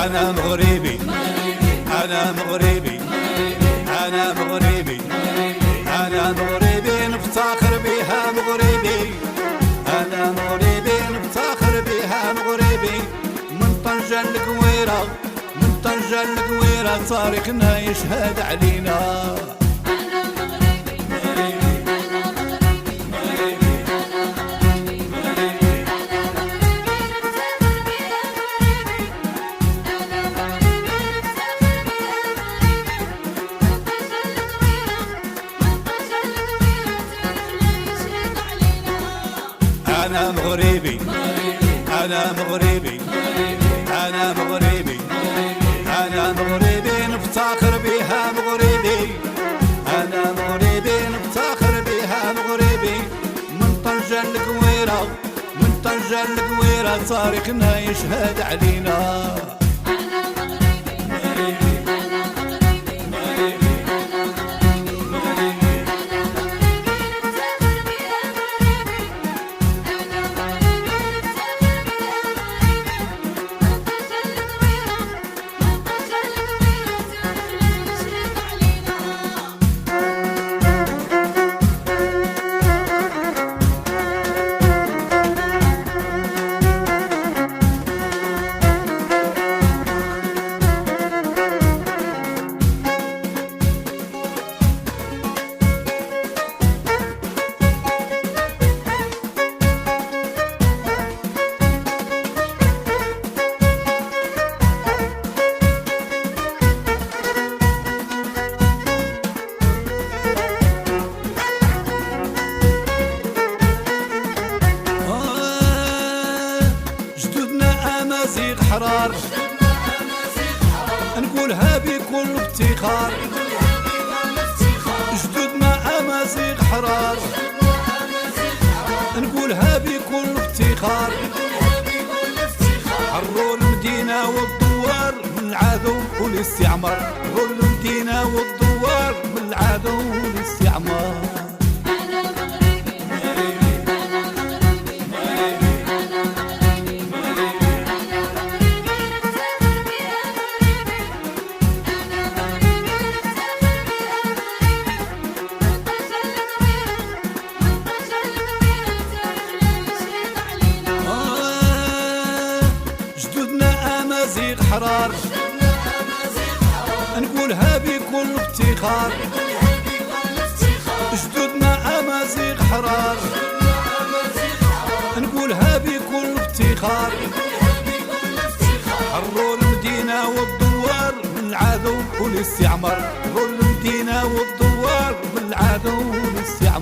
أنا مغربي أنا مغربي أنا مغربي أنا مغربي نفتخر بها مغربي أنا مغربي نفتخر بها مغربي من طنجة لكويرة من طنجة لكويرة تاريخنا يشهد علينا أنا مغربي أنا مغربي أنا مغربي أنا مغربي نفتخر بها مغربي أنا مغربي نفتخر بها مغربي من طنجة لكويرة من طنجة لكويرة تاريخنا يشهد علينا أمازيغ حرار نقولها بكل افتخار جدودنا أمازيغ حرار نقولها بكل افتخار حروا المدينة والدوار من العدو والاستعمار حروا المدينة والدوار من العدو والاستعمار أمازيغ حرار نقولها بكل افتخار جدودنا أمازيغ حرار نقولها بكل افتخار حروا المدينة والدوار من العدو والاستعمار حروا المدينة والدوار من العدو والاستعمار